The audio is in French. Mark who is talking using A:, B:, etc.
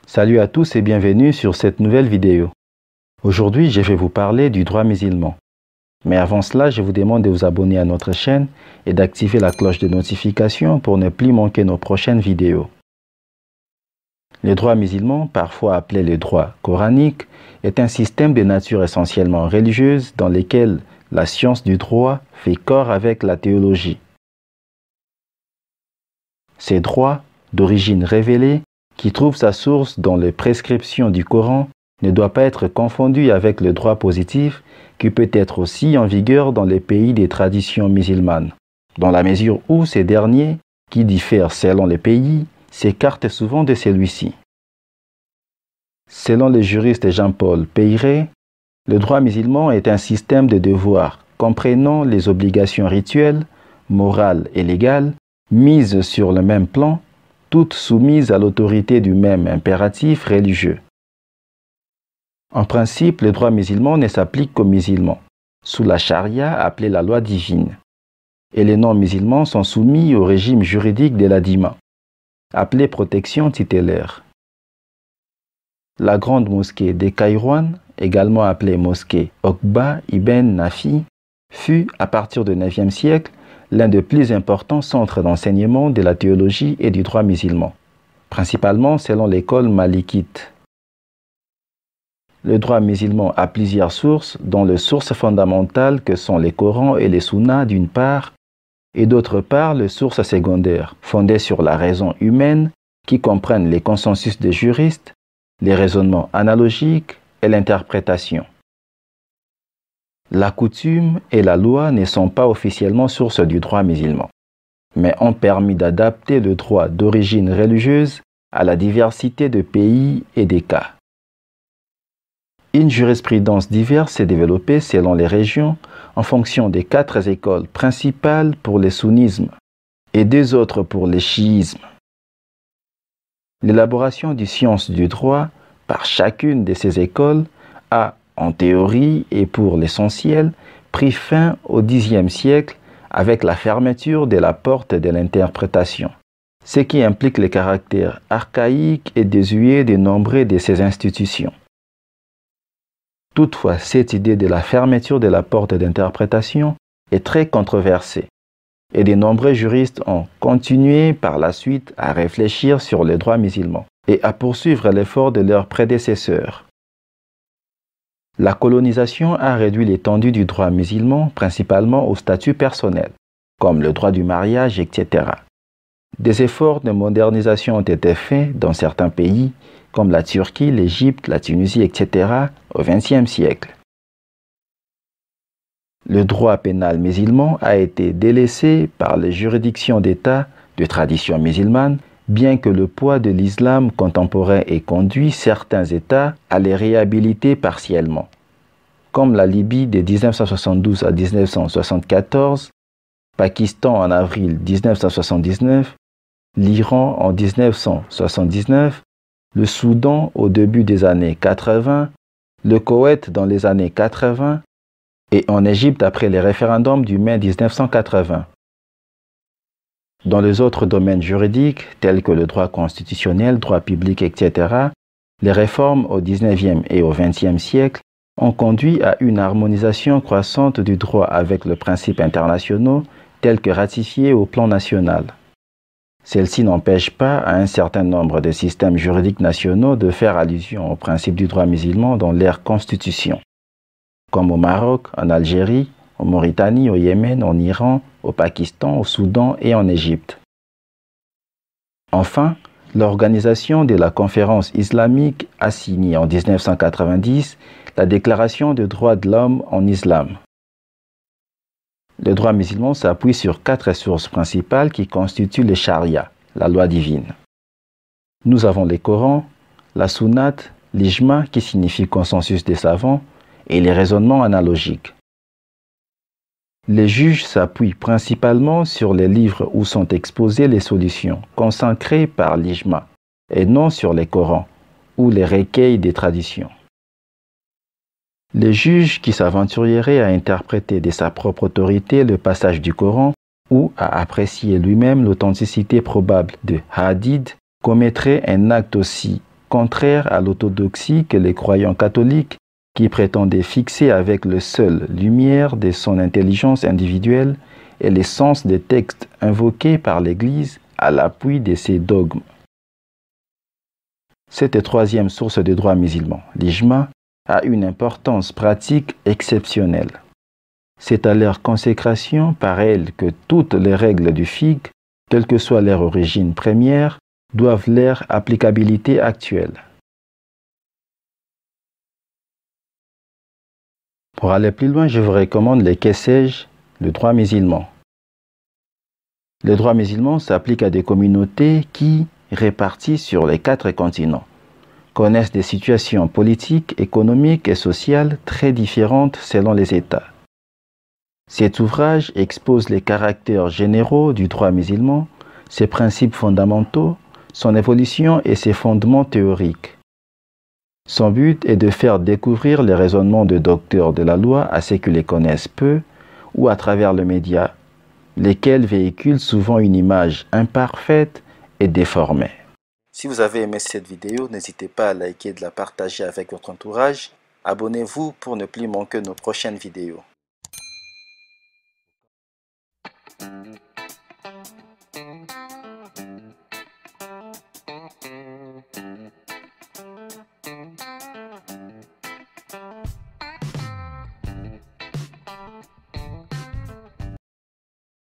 A: Salut à tous et bienvenue sur cette nouvelle vidéo. Aujourd'hui, je vais vous parler du droit musulman. Mais avant cela, je vous demande de vous abonner à notre chaîne et d'activer la cloche de notification pour ne plus manquer nos prochaines vidéos. Le droit musulman, parfois appelé le droit coranique, est un système de nature essentiellement religieuse dans lequel la science du droit fait corps avec la théologie. Ces droits, d'origine révélée, qui trouve sa source dans les prescriptions du Coran, ne doit pas être confondu avec le droit positif qui peut être aussi en vigueur dans les pays des traditions musulmanes, dans la mesure où ces derniers, qui diffèrent selon les pays, s'écartent souvent de celui-ci. Selon le juriste Jean-Paul Peyret, le droit musulman est un système de devoirs comprenant les obligations rituelles, morales et légales, mises sur le même plan, toutes soumises à l'autorité du même impératif religieux. En principe, le droit musulman ne s'applique qu'aux musulmans, sous la charia appelée la loi divine, et les non-musulmans sont soumis au régime juridique de la dîma, appelée protection tutélaire. La grande mosquée de Kairouan, également appelée mosquée Okba ibn Nafi, fut, à partir du IXe siècle, l'un des plus importants centres d'enseignement de la théologie et du droit musulman, principalement selon l'école malikite. Le droit musulman a plusieurs sources, dont les sources fondamentales que sont les Corans et les Sunnas d'une part, et d'autre part les sources secondaires, fondées sur la raison humaine, qui comprennent les consensus des juristes, les raisonnements analogiques et l'interprétation. La coutume et la loi ne sont pas officiellement sources du droit musulman, mais ont permis d'adapter le droit d'origine religieuse à la diversité de pays et des cas. Une jurisprudence diverse s'est développée selon les régions en fonction des 4 écoles principales pour le sunnisme et 2 autres pour le chiisme. L'élaboration des sciences du droit par chacune de ces écoles a, en théorie et pour l'essentiel, pris fin au Xe siècle avec la fermeture de la porte de l'interprétation, ce qui implique le caractère archaïque et désuet de nombreuses de ces institutions. Toutefois, cette idée de la fermeture de la porte d'interprétation est très controversée et de nombreux juristes ont continué par la suite à réfléchir sur le droit musulman et à poursuivre l'effort de leurs prédécesseurs. La colonisation a réduit l'étendue du droit musulman principalement au statut personnel, comme le droit du mariage, etc. Des efforts de modernisation ont été faits dans certains pays, comme la Turquie, l'Égypte, la Tunisie, etc., au XXe siècle. Le droit pénal musulman a été délaissé par les juridictions d'État de tradition musulmane, bien que le poids de l'islam contemporain ait conduit certains États à les réhabiliter partiellement, comme la Libye de 1972 à 1974, Pakistan en avril 1979, l'Iran en 1979, le Soudan au début des années 80, le Koweït dans les années 80 et en Égypte après les référendums du mai 1980. Dans les autres domaines juridiques, tels que le droit constitutionnel, droit public, etc., les réformes au XIXe et au XXe siècle ont conduit à une harmonisation croissante du droit avec les principes internationaux tels que ratifiés au plan national. Celle-ci n'empêche pas à un certain nombre de systèmes juridiques nationaux de faire allusion aux principes du droit musulman dans leur constitution, comme au Maroc, en Algérie, en Mauritanie, au Yémen, en Iran, au Pakistan, au Soudan et en Égypte. Enfin, l'organisation de la conférence islamique a signé en 1990 la Déclaration des droits de l'homme en islam. Le droit musulman s'appuie sur 4 sources principales qui constituent le charia, la loi divine. Nous avons le Coran, la Sunnat, l'Ijma qui signifie consensus des savants et les raisonnements analogiques. Les juges s'appuient principalement sur les livres où sont exposées les solutions consacrées par l'Ijma et non sur les Corans ou les recueils des traditions. Les juges qui s'aventureraient à interpréter de sa propre autorité le passage du Coran ou à apprécier lui-même l'authenticité probable de hadith commettraient un acte aussi contraire à l'orthodoxie que les croyants catholiques qui prétendaient fixer avec le seul lumière de son intelligence individuelle et l'essence des textes invoqués par l'Église à l'appui de ses dogmes. Cette troisième source de droit musulman, l'ijma, a une importance pratique exceptionnelle. C'est à leur consécration par elle que toutes les règles du fiqh, quelle que soit leur origine première, doivent leur applicabilité actuelle. Pour aller plus loin, je vous recommande les Qessej, le droit musulman. Le droit musulman s'applique à des communautés qui, réparties sur les 4 continents, connaissent des situations politiques, économiques et sociales très différentes selon les États. Cet ouvrage expose les caractères généraux du droit musulman, ses principes fondamentaux, son évolution et ses fondements théoriques. Son but est de faire découvrir les raisonnements de docteurs de la loi à ceux qui les connaissent peu ou à travers les médias, lesquels véhiculent souvent une image imparfaite et déformée. Si vous avez aimé cette vidéo, n'hésitez pas à liker et de la partager avec votre entourage. Abonnez-vous pour ne plus manquer nos prochaines vidéos.